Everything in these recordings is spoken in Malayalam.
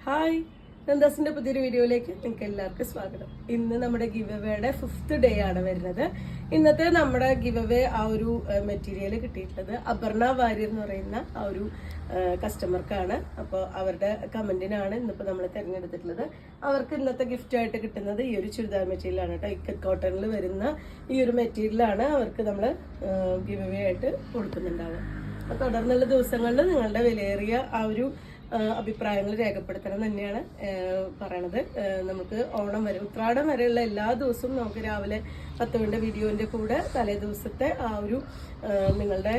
ഹായ്, നന്ദാസിന്റെ പുതിയൊരു വീഡിയോയിലേക്ക് നിങ്ങൾക്ക് എല്ലാവർക്കും സ്വാഗതം. ഇന്ന് നമ്മുടെ ഗിവ് അവേയുടെ 5th ഡേ ആണ് വരുന്നത്. ഇന്നത്തെ നമ്മുടെ ഗിവ് അവേ ആ ഒരു മെറ്റീരിയൽ കിട്ടിയിട്ടുള്ളത് അപർണ വാര്യർ എന്ന് പറയുന്ന ആ ഒരു കസ്റ്റമർക്കാണ്. അപ്പോൾ അവരുടെ കമന്റിനാണ് ഇന്നിപ്പോൾ നമ്മൾ തിരഞ്ഞെടുത്തിട്ടുള്ളത്. അവർക്ക് ഇന്നത്തെ ഗിഫ്റ്റ് ആയിട്ട് കിട്ടുന്നത് ഈ ഒരു ചുരിദാർ മെറ്റീരിയലാണ് കേട്ടോ. ഇക്കറ്റ് കോട്ടണിൽ വരുന്ന ഈ ഒരു മെറ്റീരിയലാണ് അവർക്ക് നമ്മൾ ഗിവ് അവേ ആയിട്ട് കൊടുക്കുന്നുണ്ടാവുക. അപ്പോൾ തുടർന്നുള്ള ദിവസങ്ങളിൽ നിങ്ങളുടെ വിലയേറിയ ആ ഒരു അഭിപ്രായങ്ങൾ രേഖപ്പെടുത്തണം തന്നെയാണ് പറയണത്. നമുക്ക് ഓണം വരെ ഉത്രാടം വരെയുള്ള എല്ലാ ദിവസവും നമുക്ക് രാവിലെ 10 മിനിറ്റ് വീഡിയോന്റെ കൂടെ തലേ ദിവസത്തെ ആ ഒരു നിങ്ങളുടെ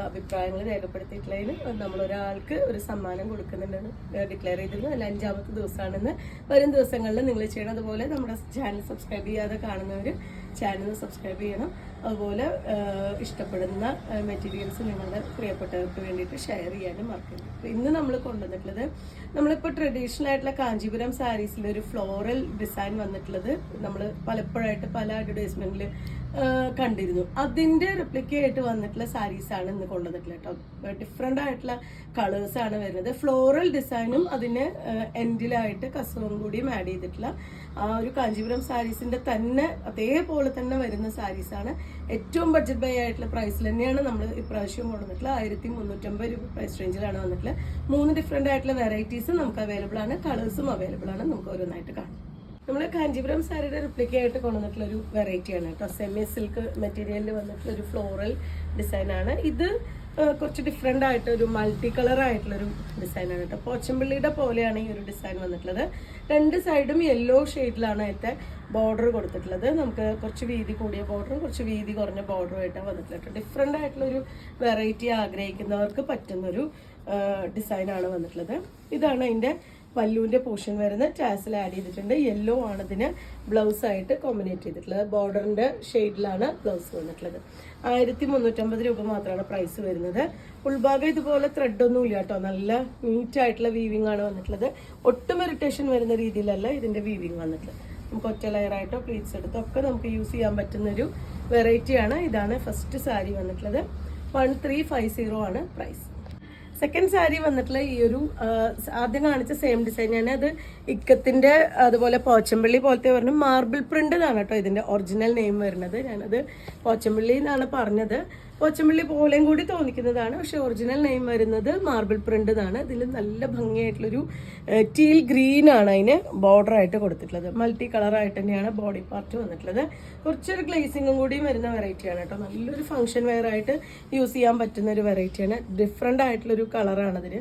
അഭിപ്രായങ്ങൾ രേഖപ്പെടുത്തിയിട്ടുള്ളതിന് നമ്മളൊരാൾക്ക് ഒരു സമ്മാനം കൊടുക്കുന്നുണ്ടെന്ന് ഡിക്ലെയർ ചെയ്തിരുന്നു. അല്ല, 5ാമത്തെ ദിവസമാണെന്ന്. വരും ദിവസങ്ങളിൽ നിങ്ങൾ ചെയ്യണം. അതുപോലെ നമ്മുടെ ചാനൽ സബ്സ്ക്രൈബ് ചെയ്യാതെ കാണുന്നവർ ചാനൽ സബ്സ്ക്രൈബ് ചെയ്യണം. അതുപോലെ ഇഷ്ടപ്പെടുന്ന മെറ്റീരിയൽസ് നിങ്ങളുടെ പ്രിയപ്പെട്ടവർക്ക് വേണ്ടിയിട്ട് ഷെയർ ചെയ്യാനും മറക്കരുത്. ഇന്ന് നമ്മൾ കൊണ്ടുവന്നിട്ടുള്ളത് നമ്മളിപ്പോൾ ട്രഡീഷണൽ ആയിട്ടുള്ള കാഞ്ചീപുരം സാരീസിൽ ഒരു ഫ്ലോറൽ ഡിസൈൻ വന്നിട്ടുള്ളത് നമ്മൾ പലപ്പോഴായിട്ട് പല അഡ്വർടൈസ്മെന്റിൽ കണ്ടിരുന്നു. അതിന്റെ റെപ്ലിക്ക ആയിട്ട് വന്നിട്ടുള്ള സാരീസ് ആണ് ഇന്ന് കൊണ്ടുവന്നിട്ടുള്ളത് കേട്ടോ. ഡിഫറെന്റ് ആയിട്ടുള്ള കളേഴ്സ് ആണ് വരുന്നത്. ഫ്ലോറൽ ഡിസൈനും അതിന് എൻഡിലായിട്ട് കസവും കൂടിയും ആഡ് ചെയ്തിട്ടുള്ള ആ ഒരു കാഞ്ചീപുരം സാരീസിന്റെ തന്നെ അതേപോലെ തന്നെ വരുന്ന സാരീസ് ആണ്. ഏറ്റവും ബഡ്ജറ്റ് ബൈ ആയിട്ടുള്ള പ്രൈസിൽ തന്നെയാണ് നമ്മൾ ഇപ്രാവശ്യം കൊണ്ടുവന്നിട്ടുള്ളത്. 1350 രൂപ പ്രൈസ് റേഞ്ചിലാണ് വന്നിട്ടുള്ളത്. 3 ഡിഫറെന്റ് ആയിട്ടുള്ള വെറൈറ്റീസ് നമുക്ക് അവൈലബിൾ ആണ്. കളേഴ്സും അവൈലബിൾ ആണ്. നമുക്ക് ഓരോന്നായിട്ട് കാണാം. നമ്മൾ കാഞ്ചീപുരം സാരിയുടെ റിപ്ലിക്ക ആയിട്ട് കൊണ്ടുവന്നിട്ടുള്ള ഒരു വെറൈറ്റിയാണ് കേട്ടോ. സെമി സിൽക്ക് മെറ്റീരിയലിൽ വന്നിട്ടുള്ള ഒരു ഫ്ലോറൽ ഡിസൈനാണ് ഇത്. കുറച്ച് ഡിഫറെൻ്റ് ആയിട്ട് ഒരു മൾട്ടി കളർ ആയിട്ടുള്ളൊരു ഡിസൈനാണ് കേട്ടോ. പോച്ചമ്പള്ളിയുടെ പോലെയാണ് ഈ ഒരു ഡിസൈൻ വന്നിട്ടുള്ളത്. 2 സൈഡും യെല്ലോ ഷെയ്ഡിലാണ് അതിൻ്റെ ബോർഡർ കൊടുത്തിട്ടുള്ളത്. നമുക്ക് കുറച്ച് വീതി കൂടിയ ബോർഡറും കുറച്ച് വീതി കുറഞ്ഞ ബോർഡറും ആയിട്ടാണ് വന്നിട്ടുള്ളത്. ഡിഫറെൻ്റ് ആയിട്ടുള്ളൊരു വെറൈറ്റി ആഗ്രഹിക്കുന്നവർക്ക് പറ്റുന്നൊരു ഡിസൈനാണ് വന്നിട്ടുള്ളത്. ഇതാണ് അതിൻ്റെ പല്ലുവിന്റെ പോർഷൻ വരുന്ന ടാസൽ ആഡ് ചെയ്തിട്ടുണ്ട്. യെല്ലോ ആണ് ഇതിന് ബ്ലൗസ് ആയിട്ട് കോമ്പിനേറ്റ് ചെയ്തിട്ടുള്ളത്. ബോർഡറിന്റെ ഷെയ്ഡിലാണ് ബ്ലൗസ് വന്നിട്ടുള്ളത്. 1350 രൂപ മാത്രമാണ് പ്രൈസ് വരുന്നത്. ഉൾഭാഗം ഇതുപോലെ ത്രെഡ് ഒന്നും ഇല്ല കേട്ടോ. നല്ല നീറ്റ് ആയിട്ടുള്ള വീവിംഗ് ആണ് വന്നിട്ടുള്ളത്. ഒട്ടും ഇറിറ്റേഷൻ വരുന്ന രീതിയിലല്ല ഇതിന്റെ വീവിംഗ് വന്നിട്ടുള്ളത്. നമുക്ക് ഒറ്റ ലെയറായിട്ടോ പ്ലീറ്റ്സ് എടുത്തോ ഒക്കെ നമുക്ക് യൂസ് ചെയ്യാൻ പറ്റുന്ന ഒരു വെറൈറ്റിയാണ്. ഇതാണ് ഫസ്റ്റ് സാരി വന്നിട്ടുള്ളത്. 1350 ആണ് പ്രൈസ്. സെക്കൻഡ് സാരി വന്നിട്ടുള്ള ഈ ഒരു ആദ്യം കാണിച്ച സെയിം ഡിസൈൻ ഞാൻ അത് ഇക്കത്തിന്റെ അതുപോലെ പോച്ചമ്പള്ളി പോലത്തെ പറഞ്ഞു മാർബിൾ പ്രിന്റ് ആണ് കേട്ടോ ഇതിന്റെ ഒറിജിനൽ നെയിം വരുന്നത്. ഞാനത് പോച്ചമ്പള്ളി എന്നാണ് പറഞ്ഞത്. പോച്ചമ്പള്ളി പോലെയും കൂടി തോന്നിക്കുന്നതാണ്. പക്ഷെ ഒറിജിനൽ നെയിം വരുന്നത് മാർബിൾ പ്രിന്റ് എന്നാണ്. ഇതിൽ നല്ല ഭംഗിയായിട്ടുള്ളൊരു ടീൽ ഗ്രീൻ ആണ് അതിന് ബോർഡർ ആയിട്ട് കൊടുത്തിട്ടുള്ളത്. മൾട്ടി കളറായിട്ട് തന്നെയാണ് ബോഡി പാർട്ട് വന്നിട്ടുള്ളത്. കുറച്ചൊരു ഗ്ലേസിങ്ങും കൂടിയും വരുന്ന വെറൈറ്റിയാണ് കേട്ടോ. നല്ലൊരു ഫംഗ്ഷൻ വെയർ ആയിട്ട് യൂസ് ചെയ്യാൻ പറ്റുന്ന ഒരു വെറൈറ്റിയാണ്. ഡിഫറെൻ്റ് ആയിട്ടുള്ളൊരു കളറാണ് അതിന്.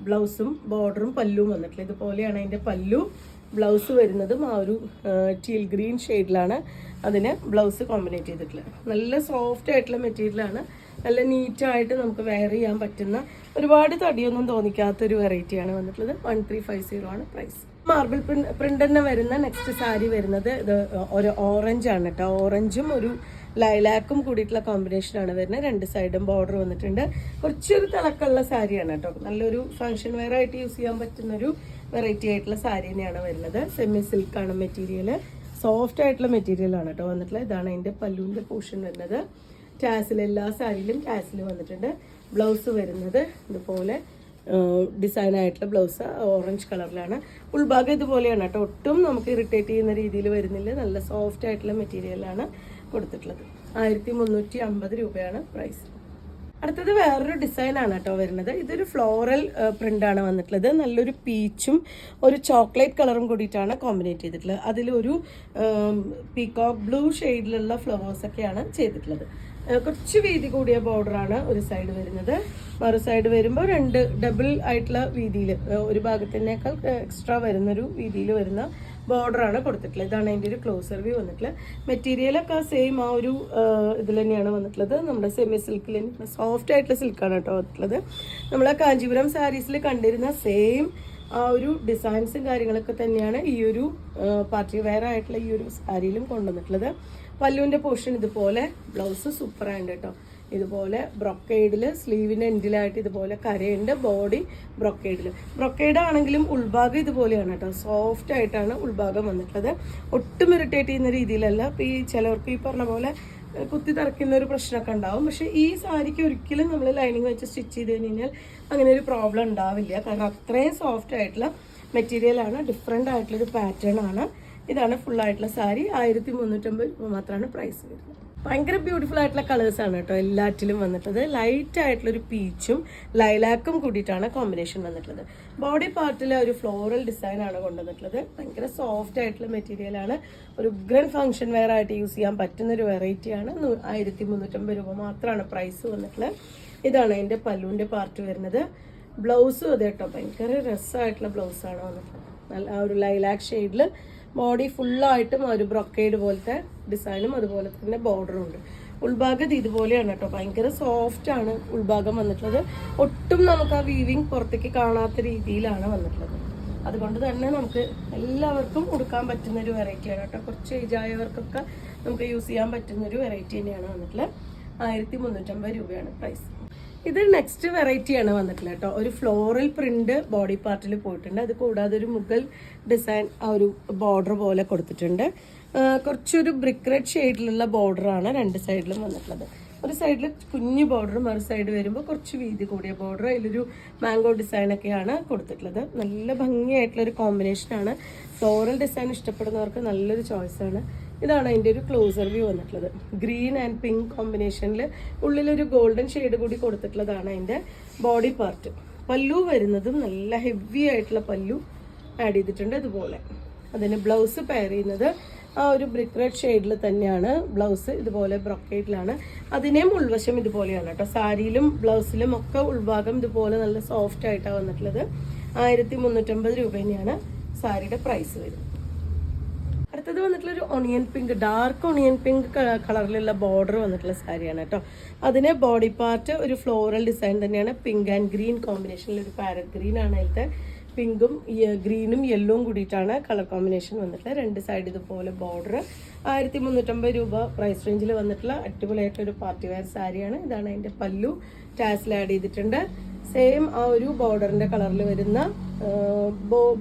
ബ്ലൗസും ബോർഡറും പല്ലുവും വന്നിട്ടുള്ളത്. ഇതുപോലെയാണ് അതിൻ്റെ പല്ലു. ബ്ലൗസ് വരുന്നതും ആ ഒരു ടീൽ ഗ്രീൻ ഷെയ്ഡിലാണ് അതിന് ബ്ലൗസ് കോമ്പിനേറ്റ് ചെയ്തിട്ടുള്ളത്. നല്ല സോഫ്റ്റ് ആയിട്ടുള്ള മെറ്റീരിയലാണ്. നല്ല നീറ്റായിട്ട് നമുക്ക് വെയർ ചെയ്യാൻ പറ്റുന്ന ഒരുപാട് തടിയൊന്നും തോന്നിക്കാത്തൊരു വെറൈറ്റിയാണ് വന്നിട്ടുള്ളത്. 1350 ആണ് പ്രൈസ്. മാർബിൾ പ്രിന്റ് തന്നെ വരുന്ന നെക്സ്റ്റ് സാരി വരുന്നത് ഇത് ഒരു ഓറഞ്ച് ആണ് കേട്ടോ. ഓറഞ്ചും ഒരു ലൈലാക്കും കൂടിയിട്ടുള്ള കോമ്പിനേഷനാണ് വരുന്നത്. 2 സൈഡും ബോർഡർ വന്നിട്ടുണ്ട്. കുറച്ചൊരു തിളക്കമുള്ള സാരിയാണ് കേട്ടോ. നല്ലൊരു ഫംഗ്ഷൻ വെയർ ആയിട്ട് യൂസ് ചെയ്യാൻ പറ്റുന്നൊരു വെറൈറ്റി ആയിട്ടുള്ള സാരി തന്നെയാണ് വരുന്നത്. Semi സിൽക്കാണ് material. സോഫ്റ്റ് ആയിട്ടുള്ള മെറ്റീരിയലാണ് കേട്ടോ വന്നിട്ടുള്ളത്. ഇതാണ് അതിൻ്റെ പല്ലുവിൻ്റെ പോർഷൻ വരുന്നത്. ടാസിൽ എല്ലാ സാരിയിലും ടാസിൽ വന്നിട്ടുണ്ട്. ബ്ലൗസ് വരുന്നത് ഇതുപോലെ ഡിസൈൻ ആയിട്ടുള്ള ബ്ലൗസ് ഓറഞ്ച് കളറിലാണ്. ഉൾഭാഗം ഇതുപോലെയാണ് കേട്ടോ. ഒട്ടും നമുക്ക് ഇറിറ്റേറ്റ് ചെയ്യുന്ന രീതിയിൽ വരുന്നില്ല. നല്ല സോഫ്റ്റ് ആയിട്ടുള്ള മെറ്റീരിയലാണ് കൊടുത്തിട്ടുള്ളത്. 1350 രൂപയാണ് പ്രൈസ്. അടുത്തത് വേറൊരു ഡിസൈനാണ് കേട്ടോ വരുന്നത്. ഇതൊരു ഫ്ലോറൽ പ്രിന്റാണ് വന്നിട്ടുള്ളത്. നല്ലൊരു പീച്ചും ഒരു ചോക്ലേറ്റ് കളറും കൂടിയിട്ടാണ് കോമ്പിനേറ്റ് ചെയ്തിട്ടുള്ളത്. അതിലൊരു പീകോക്ക് ബ്ലൂ ഷെയ്ഡിലുള്ള ഫ്ലവേഴ്സൊക്കെയാണ് ചെയ്തിട്ടുള്ളത്. കുറച്ച് വീതി കൂടിയ ബോർഡറാണ് ഒരു സൈഡ് വരുന്നത്. മറു സൈഡ് വരുമ്പോൾ 2 ഡബിൾ ആയിട്ടുള്ള വീതിയിൽ ഒരു ഭാഗത്തിനേക്കാൾ എക്സ്ട്രാ വരുന്നൊരു വീതിയിൽ വരുന്ന ബോർഡറാണ് കൊടുത്തിട്ടുള്ളത്. ഇതാണ് അതിൻ്റെ ഒരു ക്ലോസർ വ്യൂ വന്നിട്ടുള്ളത്. മെറ്റീരിയലൊക്കെ സെയിം ആ ഒരു ഇതിൽ തന്നെയാണ് വന്നിട്ടുള്ളത്. നമ്മുടെ സെമി സിൽക്കിൽ സോഫ്റ്റ് ആയിട്ടുള്ള സിൽക്കാണ് കേട്ടോ വന്നിട്ടുള്ളത്. നമ്മൾ ആ കാഞ്ചീപുരം സാരീസിൽ കണ്ടിരുന്ന സെയിം ആ ഒരു ഡിസൈൻസും കാര്യങ്ങളൊക്കെ തന്നെയാണ് ഈ ഒരു പാർട്ടി വെയർ ആയിട്ടുള്ള ഈ ഒരു സാരിയിലും കൊണ്ടുവന്നിട്ടുള്ളത്. പല്ലുവിൻ്റെ പോർഷൻ ഇതുപോലെ, ബ്ലൗസ് സൂപ്പറായിട്ട് കേട്ടോ. ഇതുപോലെ ബ്രൊക്കേഡിൽ സ്ലീവിൻ്റെ എൻഡിലായിട്ട് ഇതുപോലെ കരയുണ്ട്. ബോഡി ബ്രൊക്കേഡ് ആണെങ്കിലും ഉൾഭാഗം ഇതുപോലെയാണ് കേട്ടോ. സോഫ്റ്റ് ആയിട്ടാണ് ഉൾഭാഗം വന്നിട്ടുള്ളത്. ഒട്ടും ഇറിറ്റേറ്റ് ചെയ്യുന്ന രീതിയിലല്ല. ഇപ്പോൾ ഈ ചിലവർക്ക് ഈ പറഞ്ഞ പോലെ കുത്തി തറയ്ക്കുന്ന ഒരു പ്രശ്നമൊക്കെ ഉണ്ടാവും. പക്ഷെ ഈ സാരിക്ക് ഒരിക്കലും നമ്മൾ ലൈനിങ് വെച്ച് സ്റ്റിച്ച് ചെയ്ത് കഴിഞ്ഞാൽ അങ്ങനെ ഒരു പ്രോബ്ലം ഉണ്ടാവില്ല. കാരണം അത്രയും സോഫ്റ്റ് ആയിട്ടുള്ള മെറ്റീരിയലാണ്, ഡിഫറെൻ്റ് ആയിട്ടുള്ളൊരു പാറ്റേൺ ആണ്. ഇതാണ് ഫുൾ ആയിട്ടുള്ള സാരി. 1350 രൂപ മാത്രമാണ് പ്രൈസ് വരുന്നത്. ഭയങ്കര ബ്യൂട്ടിഫുൾ ആയിട്ടുള്ള കളേഴ്സാണ് കേട്ടോ എല്ലാറ്റിലും വന്നിട്ടുള്ളത്. ലൈറ്റ് ആയിട്ടുള്ളൊരു പീച്ചും ലൈലാക്കും കൂടിയിട്ടാണ് കോമ്പിനേഷൻ വന്നിട്ടുള്ളത്. ബോഡി പാർട്ടിൽ ഒരു ഫ്ലോറൽ ഡിസൈൻ ആണ് കൊണ്ടുവന്നിട്ടുള്ളത്. ഭയങ്കര സോഫ്റ്റ് ആയിട്ടുള്ള മെറ്റീരിയലാണ്. ഒരു ഉഗ്രൻ ഫംഗ്ഷൻ വെയർ ആയിട്ട് യൂസ് ചെയ്യാൻ പറ്റുന്ന ഒരു വെറൈറ്റിയാണ്. 1350 രൂപ മാത്രമാണ് പ്രൈസ് വന്നിട്ടുള്ളത്. ഇതാണ് അതിൻ്റെ പല്ലുവിൻ്റെ പാർട്ട് വരുന്നത്. ബ്ലൗസും അതെ കേട്ടോ, ഭയങ്കര രസമായിട്ടുള്ള ബ്ലൗസാണ് വന്നിട്ടുള്ളത്. നല്ല ഒരു ലൈലാക്ക് ഷെയ്ഡിൽ ബോഡി ഫുള്ളായിട്ടും ഒരു ബ്രൊക്കേഡ് പോലത്തെ ഡിസൈനും അതുപോലെ തന്നെ ബോർഡറും ഉണ്ട്. ഉൾഭാഗം ഇതുപോലെയാണ് കേട്ടോ, ഭയങ്കര സോഫ്റ്റ് ആണ് ഉൾഭാഗം വന്നിട്ടുള്ളത്. ഒട്ടും നമുക്ക് ആ വീവിങ് പുറത്തേക്ക് കാണാത്ത രീതിയിലാണ് വന്നിട്ടുള്ളത്. അതുകൊണ്ട് തന്നെ നമുക്ക് എല്ലാവർക്കും ഉടുക്കാൻ പറ്റുന്ന ഒരു വെറൈറ്റിയാണ് കേട്ടോ. കുറച്ച് ഏജ് ആയവർക്കൊക്കെ നമുക്ക് യൂസ് ചെയ്യാൻ പറ്റുന്ന ഒരു വെറൈറ്റി തന്നെയാണ് വന്നിട്ടുള്ളത്. 1350 രൂപയാണ് പ്രൈസ്. ഇത് നെക്സ്റ്റ് വെറൈറ്റിയാണ് വന്നിട്ടുള്ളത് കേട്ടോ. ഒരു ഫ്ലോറൽ പ്രിന്റ് ബോഡി പാർട്ടിൽ പോയിട്ടുണ്ട്. അത് കൂടാതെ ഒരു മുഗൾ ഡിസൈൻ ആ ഒരു ബോർഡർ പോലെ കൊടുത്തിട്ടുണ്ട്. കുറച്ചൊരു ബ്രിക്ക് റെഡ് ഷെയ്ഡിലുള്ള ബോർഡറാണ് രണ്ട് സൈഡിലും വന്നിട്ടുള്ളത്. ഒരു സൈഡിൽ കുഞ്ഞു ബോർഡർ, മറു സൈഡ് വരുമ്പോൾ കുറച്ച് വീതി കൂടിയ ബോർഡർ, അതിലൊരു മാംഗോ ഡിസൈനൊക്കെയാണ് കൊടുത്തിട്ടുള്ളത്. നല്ല ഭംഗിയായിട്ടുള്ളൊരു കോമ്പിനേഷനാണ്. ഫ്ലോറൽ ഡിസൈൻ ഇഷ്ടപ്പെടുന്നവർക്ക് നല്ലൊരു ചോയ്സാണ്. ഇതാണ് അതിൻ്റെ ഒരു ക്ലോസർ വ്യൂ വന്നിട്ടുള്ളത്. ഗ്രീൻ ആൻഡ് പിങ്ക് കോമ്പിനേഷനിൽ ഉള്ളിലൊരു ഗോൾഡൻ ഷെയ്ഡ് കൂടി കൊടുത്തിട്ടുള്ളതാണ് അതിൻ്റെ ബോഡി പാർട്ട്. പല്ലു വരുന്നതും നല്ല ഹെവി ആയിട്ടുള്ള പല്ലു ആഡ് ചെയ്തിട്ടുണ്ട്. അതുപോലെ അതിന് ബ്ലൗസ് പെയർ ചെയ്യുന്നത് ആ ഒരു ബ്രിക്ക് റെഡ് ഷെയ്ഡിൽ തന്നെയാണ്. ബ്ലൗസ് ഇതുപോലെ ബ്രൊക്കേഡിലാണ്. അതിനെയും ഉൾവശം ഇതുപോലെയാണ് കേട്ടോ. സാരിയിലും ബ്ലൗസിലും ഒക്കെ ഉൾഭാഗം ഇതുപോലെ നല്ല സോഫ്റ്റ് ആയിട്ടാണ് വന്നിട്ടുള്ളത്. 1350 രൂപ തന്നെയാണ് സാരിയുടെ പ്രൈസ് വരുന്നത്. അടുത്തത് വന്നിട്ടുള്ള ഒരു onion pink, dark onion pink കളറിലുള്ള ബോർഡർ വന്നിട്ടുള്ള സാരിയാണ് കേട്ടോ. അതിന് ബോഡി പാർട്ട് ഒരു ഫ്ലോറൽ ഡിസൈൻ തന്നെയാണ്. പിങ്ക് ആൻഡ് ഗ്രീൻ കോമ്പിനേഷനിൽ ഒരു പാരറ്റ് ഗ്രീൻ ആണ് അതിലത്തെ. പിങ്കും ഗ്രീനും യെല്ലോവും കൂടിയിട്ടാണ് കളർ കോമ്പിനേഷൻ വന്നിട്ടുള്ളത്. രണ്ട് സൈഡ് ഇതുപോലെ ബോർഡർ. 1350 രൂപ പ്രൈസ് റേഞ്ചിൽ വന്നിട്ടുള്ള അടിപൊളിയായിട്ടൊരു പാർട്ടി വെയർ സാരിയാണ്. ഇതാണ് അതിൻ്റെ പല്ലു. ടാസിൽ ആഡ് ചെയ്തിട്ടുണ്ട്. സെയിം ആ ഒരു ബോർഡറിന്റെ കളറിൽ വരുന്ന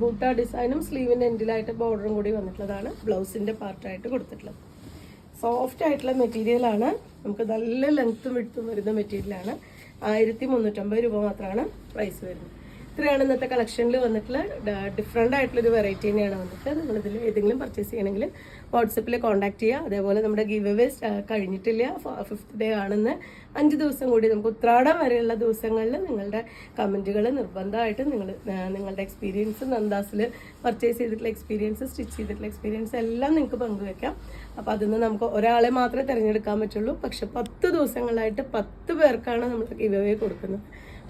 ബൂട്ട ഡിസൈനും സ്ലീവിന്റെ എൻഡിലായിട്ട് ബോർഡറും കൂടി വന്നിട്ടുള്ളതാണ് ബ്ലൗസിന്റെ പാർട്ടായിട്ട് കൊടുത്തിട്ടുള്ളത്. സോഫ്റ്റ് ആയിട്ടുള്ള മെറ്റീരിയലാണ്. നമുക്ക് നല്ല ലെങ്ത്തും വിഡ്ത്തും വരുന്ന മെറ്റീരിയലാണ്. 1350 രൂപ മാത്രമാണ് പ്രൈസ് വരുന്നത്. ഇത്രയാണ് ഇന്നത്തെ കളക്ഷനിൽ വന്നിട്ടുള്ള ഡിഫറെൻ്റ് ആയിട്ടുള്ളൊരു വെറൈറ്റി തന്നെയാണ് വന്നിട്ടുള്ളത്. നിങ്ങളിതിൽ ഏതെങ്കിലും പർച്ചേസ് ചെയ്യണമെങ്കിൽ വാട്സപ്പിൽ കോൺടാക്ട് ചെയ്യുക. അതേപോലെ നമ്മുടെ ഗിവ് അവേ കഴിഞ്ഞിട്ടില്ല, 5th ഡേ ആണെന്ന്. 5 ദിവസം കൂടി നമുക്ക് ഉത്രാടം വരെയുള്ള ദിവസങ്ങളിൽ നിങ്ങളുടെ കമൻറ്റുകൾ നിർബന്ധമായിട്ട് നിങ്ങളുടെ എക്സ്പീരിയൻസ്, നന്ദാസിൽ പർച്ചേസ് ചെയ്തിട്ടുള്ള എക്സ്പീരിയൻസ്, സ്റ്റിച്ച് ചെയ്തിട്ടുള്ള എക്സ്പീരിയൻസ് എല്ലാം നിങ്ങൾക്ക് പങ്കുവെക്കാം. അപ്പോൾ അതിൽ നമുക്ക് ഒരാളെ മാത്രമേ തിരഞ്ഞെടുക്കാൻ പറ്റുള്ളൂ. പക്ഷെ 10 ദിവസങ്ങളായിട്ട് 10 പേർക്കാണ് നമ്മൾ ഗിവ് അവേ കൊടുക്കുന്നത്.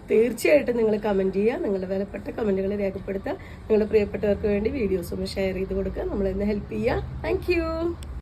തീർച്ചയായിട്ടും നിങ്ങൾ കമൻറ്റ് ചെയ്യുക, നിങ്ങളുടെ വിലപ്പെട്ട കമൻറ്റുകൾ രേഖപ്പെടുത്തുക. നിങ്ങളുടെ പ്രിയപ്പെട്ടവർക്ക് വേണ്ടി വീഡിയോസ് ഒന്ന് ഷെയർ ചെയ്ത് കൊടുക്കുക. നമ്മളെന്ന് ഹെൽപ്പ് ചെയ്യുക. താങ്ക്